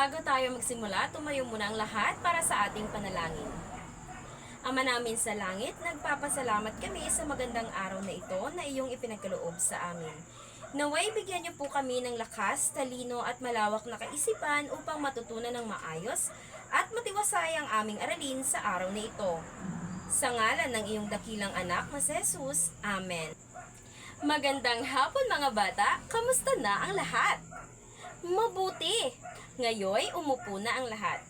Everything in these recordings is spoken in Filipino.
Bago tayo magsimula, tumayo muna ang lahat para sa ating panalangin. Ama namin sa langit, nagpapasalamat kami sa magandang araw na ito na iyong ipinagkaloob sa amin. Naway bigyan niyo po kami ng lakas, talino at malawak na kaisipan upang matutunan ng maayos at matiwasay ang aming aralin sa araw na ito. Sa ngalan ng iyong dakilang anak na si Jesus, Amen. Magandang hapon mga bata, kamusta na ang lahat? Mabuti! Ngayoy, umupo na ang lahat.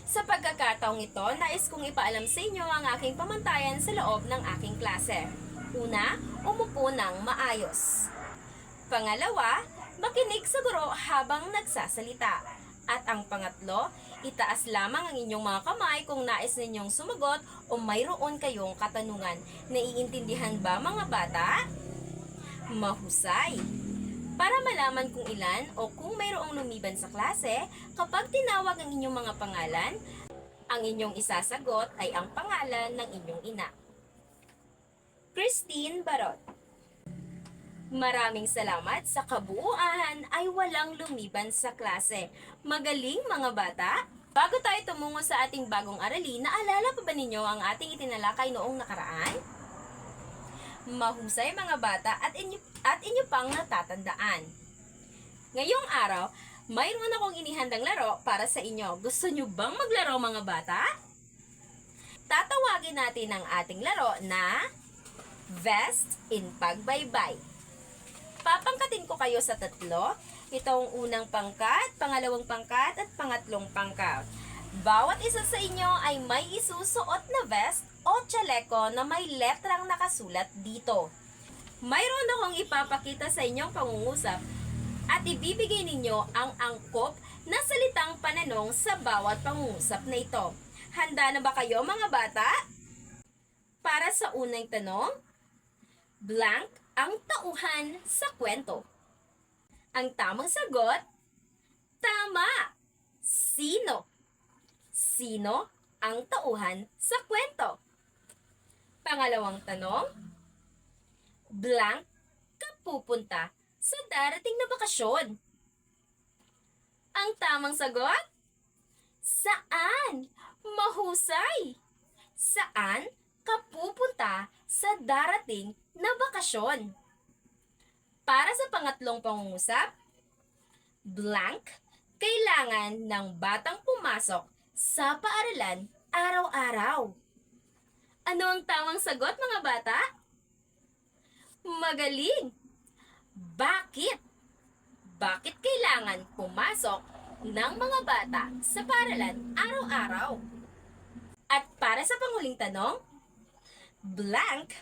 Sa pagkakataong ito, nais kong ipaalam sa inyo ang aking pamantayan sa loob ng aking klase. Una, umupo ng maayos. Pangalawa, makinig sa guro habang nagsasalita. At ang pangatlo, itaas lamang ang inyong mga kamay kung nais ninyong sumagot o mayroon kayong katanungan. Naiintindihan ba mga bata? Mahusay! Para malaman kung ilan o kung mayroong lumiban sa klase, kapag tinawag ang inyong mga pangalan, ang inyong isasagot ay ang pangalan ng inyong ina. Christine Barot. Maraming salamat, sa kabuuan ay walang lumiban sa klase. Magaling mga bata! Bago tayo tumungo sa ating bagong aralin, naalala pa ba ninyo ang ating itinalakay noong nakaraan? Mahusay mga bata at inyo pang natatandaan. Ngayong araw, mayroon akong inihandang laro para sa inyo. Gusto nyo bang maglaro mga bata? Tatawagin natin ang ating laro na Vest in Pagbaybay. Papangkatin ko kayo sa tatlo. Itong unang pangkat, pangalawang pangkat at pangatlong pangkat. Bawat isa sa inyo ay may isusuot na vest o tsaleko na may letrang nakasulat dito. Mayroon akong ipapakita sa inyong pangungusap at ibibigay ninyo ang angkop na salitang pananong sa bawat pangungusap na ito. Handa na ba kayo mga bata? Para sa unang tanong, blank ang tauhan sa kwento. Ang tamang sagot, tama! Sino? Sino ang tauhan sa kwento? Pangalawang tanong, blank ka pupunta sa darating na bakasyon. Ang tamang sagot, saan? Mahusay! Saan ka pupunta sa darating na bakasyon? Para sa pangatlong pangungusap, blank, kailangan ng batang pumasok sa paaralan araw-araw. Ano ang tamang sagot mga bata? Magaling! Bakit? Bakit kailangan pumasok ng mga bata sa paaralan araw-araw? At para sa panghuling tanong, blank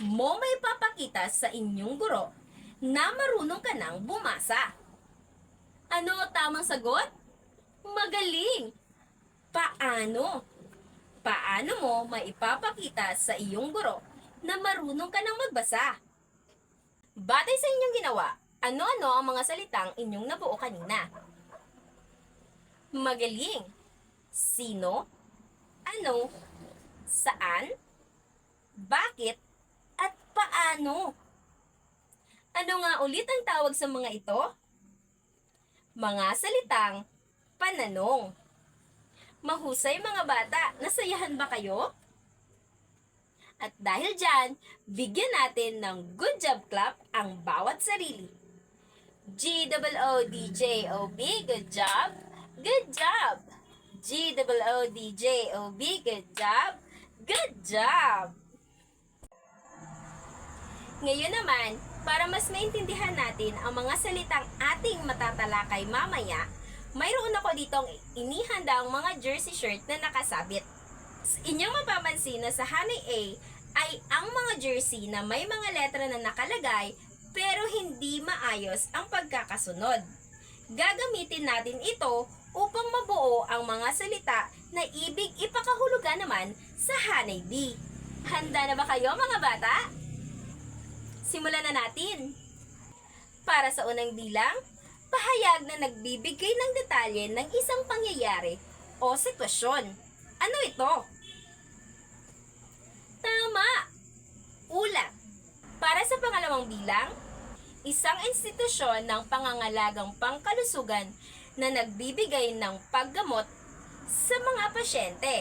mo may papakita sa inyong guro na marunong ka nang bumasa. Ano ang tamang sagot? Magaling! Paano? Paano mo maipapakita sa iyong guro na marunong ka nang magbasa? Batay sa inyong ginawa, ano-ano ang mga salitang inyong nabuo kanina? Magaling! Sino? Ano? Saan? Bakit? At paano? Ano nga ulit ang tawag sa mga ito? Mga salitang pananong. Mahusay mga bata, nasayahan ba kayo? At dahil dyan, bigyan natin ng good job clap ang bawat sarili. G-O-O-D-J-O-B, good job! Good job! G-O-O-D-J-O-B, good job! Good job! Ngayon naman, para mas maintindihan natin ang mga salitang ating matatalakay mamaya, mayroon ako ditong inihandang mga jersey shirt na nakasabit. Inyong mapapansin na sa Hanay A ay ang mga jersey na may mga letra na nakalagay pero hindi maayos ang pagkakasunod. Gagamitin natin ito upang mabuo ang mga salita na ibig ipakahulugan naman sa Hanay B. Handa na ba kayo mga bata? Simulan na natin. Para sa unang bilang, pahayag na nagbibigay ng detalye ng isang pangyayari o sitwasyon. Ano ito? Tama! Ulat. Para sa pangalawang bilang, isang institusyon ng pangangalagang pangkalusugan na nagbibigay ng paggamot sa mga pasyente.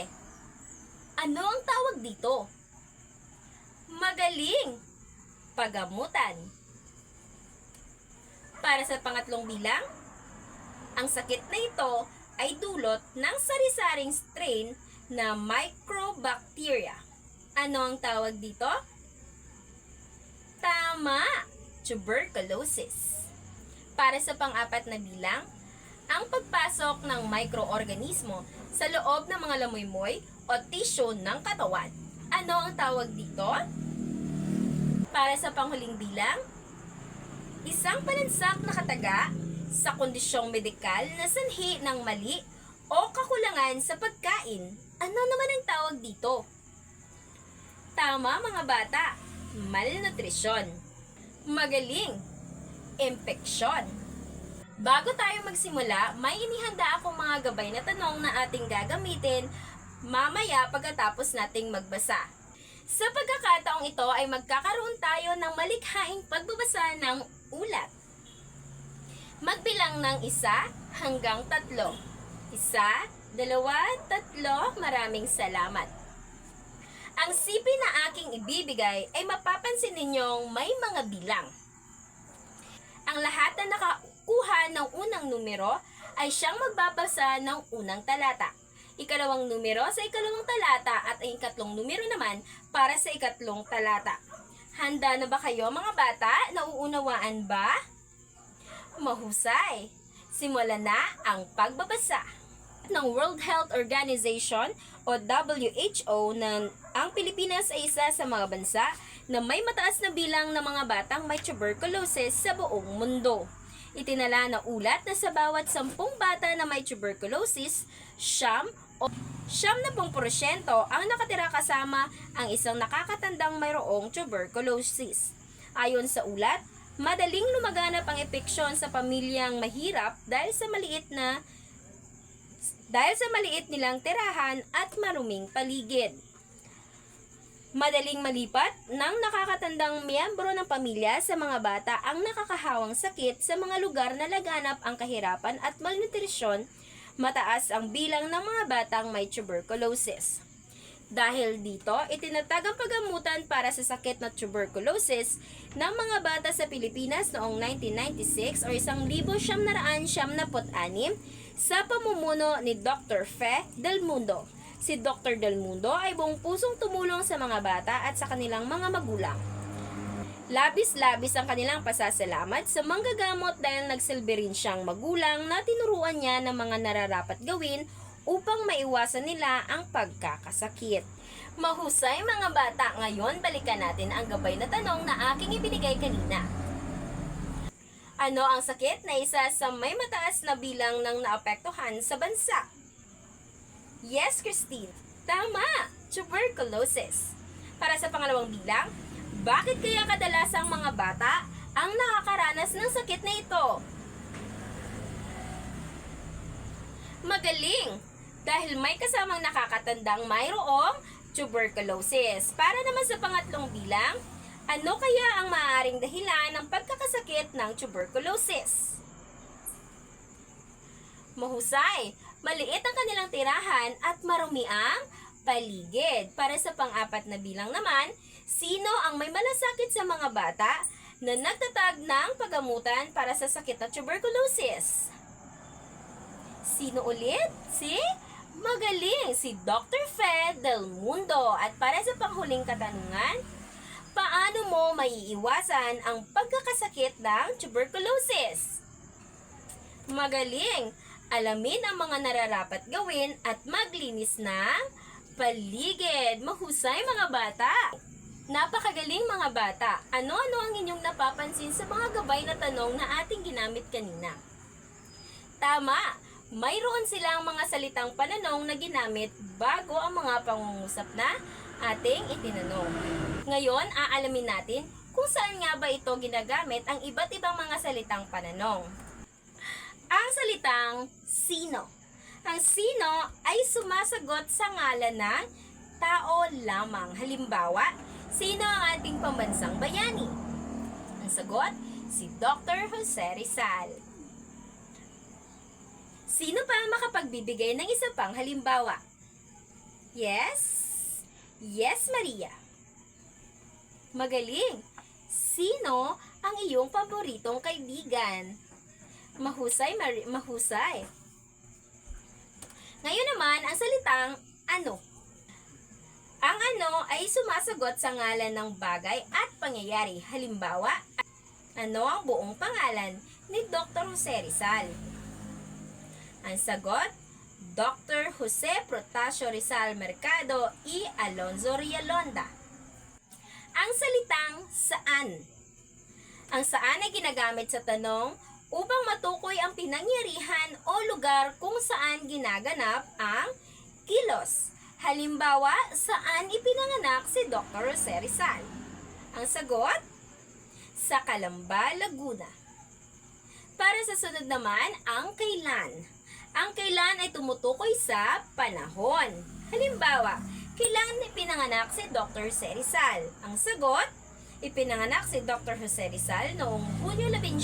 Ano ang tawag dito? Magaling pagamutan. Para sa pangatlong bilang, ang sakit na ito ay dulot ng sari-saring strain na microbacteria. Ano ang tawag dito? Tama! Tuberculosis. Para sa pang-apat na bilang, ang pagpasok ng microorganismo sa loob ng mga lamoy-moy o tissue ng katawan. Ano ang tawag dito? Para sa panghuling bilang, isang panansak na kataga sa kondisyong medikal na sanhi ng mali o kakulangan sa pagkain. Ano naman ang tawag dito? Tama mga bata, malnutrisyon. Magaling, impeksyon. Bago tayo magsimula, may inihanda akong mga gabay na tanong na ating gagamitin mamaya pagkatapos nating magbasa. Sa pagkakataong ito ay magkakaroon tayo ng malikhaing pagbabasa ng ulat. Magbilang ng 1 hanggang 3. 1, 2, 3, maraming salamat. Ang sipi na aking ibibigay ay mapapansin ninyong may mga bilang. Ang lahat na nakakuha ng unang numero ay siyang magbabasa ng unang talata. Ikalawang numero sa ikalawang talata at ang ikatlong numero naman para sa ikatlong talata. Handa na ba kayo mga bata? Nauunawaan ba? Mahusay! Simulan na ang pagbabasa. Ng World Health Organization o WHO na ang Pilipinas ay isa sa mga bansa na may mataas na bilang ng mga batang may tuberculosis sa buong mundo. Itinala na ulat na sa bawat 10 bata na may tuberculosis, 70% ang nakatira kasama ang isang nakakatandang mayroong tuberculosis. Ayon sa ulat, madaling lumaganap ang epeksyon sa pamilyang mahirap dahil sa maliit nilang tirahan at maruming paligid. Madaling malipat ng nakakatandang miyembro ng pamilya sa mga bata ang nakakahawang sakit sa mga lugar na laganap ang kahirapan at malnutrisyon. Mataas ang bilang ng mga batang may tuberculosis. Dahil dito, itinatag ang paggamutan para sa sakit na tuberculosis ng mga bata sa Pilipinas noong 1996 o 1976 sa pamumuno ni Dr. Fe Del Mundo. Si Dr. Del Mundo ay buong pusong tumulong sa mga bata at sa kanilang mga magulang. Labis-labis ang kanilang pasasalamat sa manggagamot dahil nagsilbi rin siyang magulang na tinuruan niya ng mga nararapat gawin upang maiwasan nila ang pagkakasakit. Mahusay mga bata, ngayon balikan natin ang gabay na tanong na aking ibinigay kanina. Ano ang sakit na isa sa may mataas na bilang ng naapektuhan sa bansa? Yes, Christine. Tama! Tuberculosis. Para sa pangalawang bilang, bakit kaya kadalasang mga bata ang nakakaranas ng sakit na ito? Magaling! Dahil may kasamang nakakatandang mayroong tuberculosis. Para naman sa pangatlong bilang, ano kaya ang maaaring dahilan ng pagkakasakit ng tuberculosis? Mahusay! Maliit ang kanilang tirahan at marumi ang paligid. Para sa pang-apat na bilang naman, sino ang may malasakit sa mga bata na nagtatag ng paggamutan para sa sakit na tuberculosis? Sino ulit? Magaling! Si Dr. Fe Del Mundo. At para sa panghuling katanungan, paano mo maiiwasan ang pagkakasakit ng tuberculosis? Magaling! Alamin ang mga nararapat gawin at maglinis ng paligid. Mahusay mga bata! Napakagaling mga bata! Ano-ano ang inyong napapansin sa mga gabay na tanong na ating ginamit kanina? Tama! Mayroon silang mga salitang pananong na ginamit bago ang mga pangungusap na ating itinanong. Ngayon, aalamin natin kung saan nga ba ito ginagamit ang iba't ibang mga salitang pananong. Ang salitang sino. Ang sino ay sumasagot sa ngalan ng tao lamang. Halimbawa, sino ang ating pambansang bayani? Ang sagot, si Dr. Jose Rizal. Sino pa ang makapagbibigay ng isa pang halimbawa? Yes? Yes, Maria. Magaling! Sino ang iyong paboritong kaibigan? Mahusay, mahusay. Ngayon naman, ang salitang ano. Ang ano ay sumasagot sa ngalan ng bagay at pangyayari. Halimbawa, ano ang buong pangalan ni Dr. Jose Rizal? Ang sagot, Dr. Jose Protasio Rizal Mercado y Alonzo Rialonda. Ang salitang saan. Ang saan ay ginagamit sa tanong upang matukoy ang pinangyarihan o lugar kung saan ginaganap ang kilos. Halimbawa, saan ipinanganak si Dr. Jose Rizal? Ang sagot, sa Calamba, Laguna. Para sa sunod naman, ang kailan. Ang kailan ay tumutukoy sa panahon. Halimbawa, kailan ipinanganak si Dr. Jose Rizal? Ang sagot, ipinanganak si Dr. Jose Rizal noong Hunyo 11,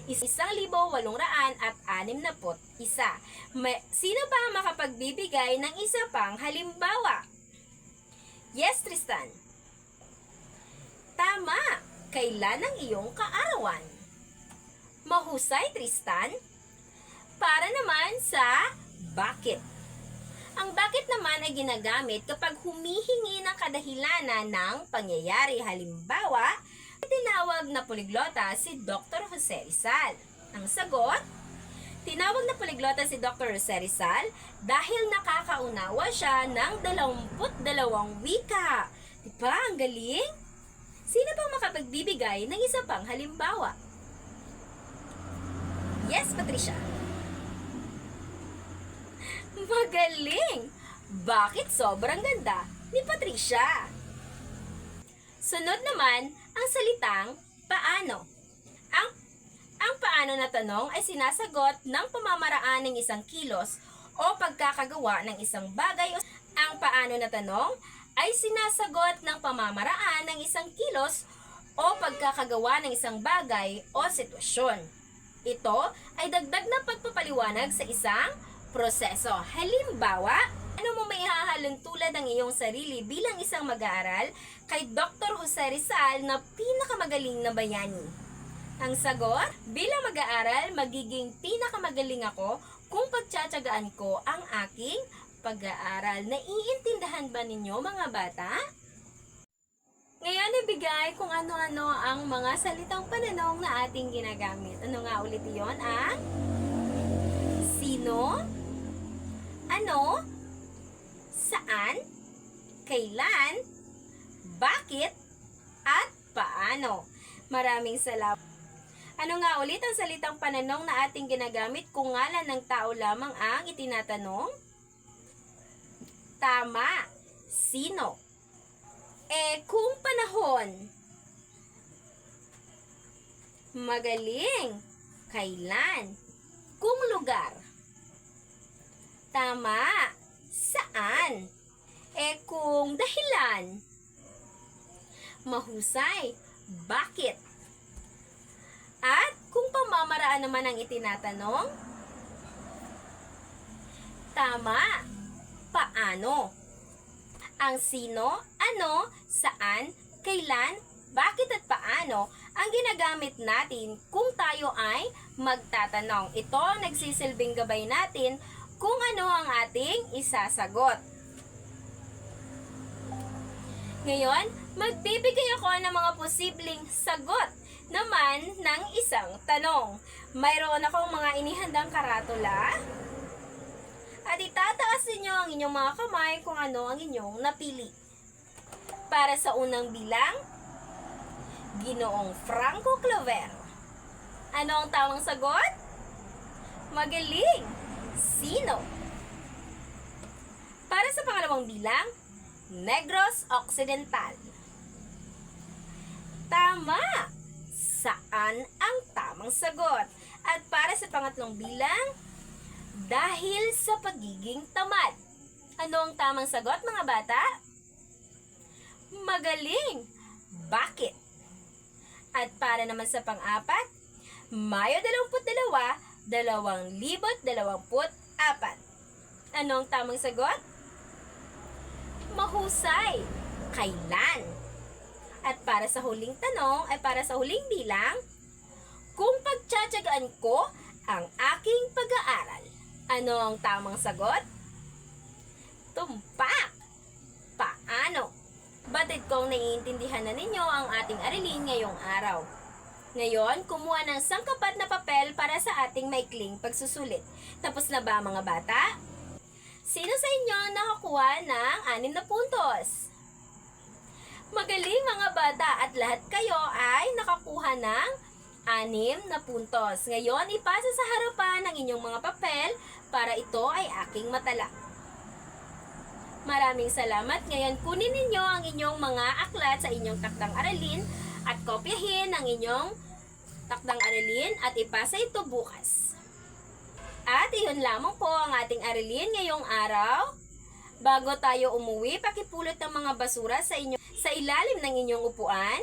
1861. Sino pa ang makapagbibigay ng isa pang halimbawa? Yes, Tristan. Tama. Kailan ang iyong kaarawan? Mahusay, Tristan. Para naman sa bakit. Ang bakit naman ay ginagamit kapag humihingi ng kadahilanan ng pangyayari. Halimbawa, tinawag na poliglota si Dr. Jose Rizal. Ang sagot, tinawag na poliglota si Dr. Jose Rizal dahil nakakaunawa siya ng 22 wika. Diba? Ang galing? Sino pang makapagbibigay ng isa pang halimbawa? Yes, Patricia. Magaling! Bakit sobrang ganda ni Patricia? Sunod naman, ang salitang paano. Ang paano na tanong ay sinasagot ng pamamaraan ng isang kilos o pagkakagawa ng isang bagay. Ang paano na tanong ay sinasagot ng pamamaraan ng isang kilos o pagkakagawa ng isang bagay o sitwasyon. Ito ay dagdag na pagpapaliwanag sa isang proseso. Halimbawa, ano mo may hahalong tulad ng iyong sarili bilang isang mag-aaral kay Dr. Jose Rizal na pinakamagaling na bayani? Ang sagot, bilang mag-aaral, magiging pinakamagaling ako kung pagtsatsagaan ko ang aking pag-aaral. Naiintindihan ba ninyo, mga bata? Ngayon, ibigay kung ano-ano ang mga salitang pananong na ating ginagamit. Ano nga ulit iyon? Ang sino, ano, saan, kailan, bakit, at paano. Maraming salamat. Ano nga ulit ang salitang pananong na ating ginagamit kung ngalan ng tao lamang ang itinatanong? Tama. Sino? Kung panahon. Magaling. Kailan? Kung lugar. Tama. Saan? Kung dahilan. Mahusay. Bakit? At kung pamamaraan naman ang itinatanong? Tama. Paano? Ang sino, ano, saan, kailan, bakit at paano ang ginagamit natin kung tayo ay magtatanong. Ito ang nagsisilbing gabay natin kung ano ang ating isasagot. Ngayon, magbibigay ako ng mga posibleng sagot naman ng isang tanong. Mayroon akong mga inihandang karatula at itataas ninyo ang inyong mga kamay kung ano ang inyong napili. Para sa unang bilang, Ginoong Franco Claver. Ano ang tamang sagot? Magaling! Sino? Para sa pangalawang bilang, Negros Occidental. Tama! Saan ang tamang sagot? At para sa pangatlong bilang, dahil sa pagiging tamad. Ano ang tamang sagot, mga bata? Magaling! Bakit? At para naman sa pang-apat, Mayo 22, 2024. Anong tamang sagot? Mahusay. Kailan? At para sa huling tanong, ay para sa huling bilang, kung pagtsatsagaan ko ang aking pag-aaral. Ano ang tamang sagot? Tumpak. Paano? Batid kong naiintindihan na ninyo ang ating aralin ngayong araw. Ngayon, kumuha ng sangkapat na papel para sa ating maikling pagsusulit. Tapos na ba mga bata? Sino sa inyo nakakuha ng 6 na puntos? Magaling mga bata at lahat kayo ay nakakuha ng 6 na puntos. Ngayon, ipasa sa harapan ng inyong mga papel para ito ay aking matala. Maraming salamat. Ngayon, kunin ninyo ang inyong mga aklat sa inyong takdang aralin at kopyahin ang inyong takdang aralin at ipasa ito bukas. At iyon lamang po ang ating aralin ngayong araw. Bago tayo umuwi, pakipulot ng mga basura sa ilalim ng inyong upuan.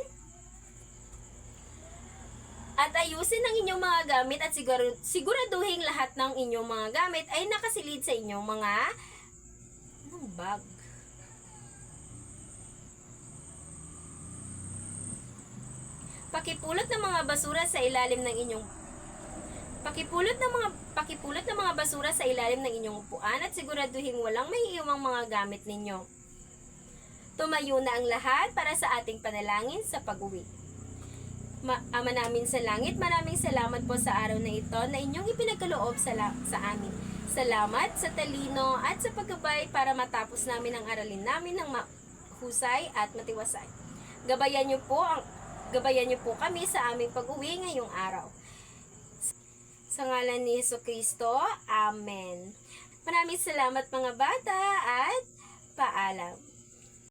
At ayusin ang inyong mga gamit at siguraduhin lahat ng inyong mga gamit ay nakasilid sa inyong mga bag. Pakipulot ng mga basura sa ilalim ng inyong Pakipulot ng mga basura sa ilalim ng inyong upuan at siguraduhin walang maiiwang mga gamit ninyo. Tumayo na ang lahat para sa ating panalangin sa pag-uwi. Ama namin sa langit, maraming salamat po sa araw na ito na inyong ipinagkaloob sa amin. Salamat sa talino at sa paggabay para matapos namin ang aralin namin ng mahusay at matiwasay. Gabayan niyo po kami sa aming pag-uwi ngayong araw. Sa ngalan ni Jesucristo, Amen. Maraming salamat mga bata at paalam.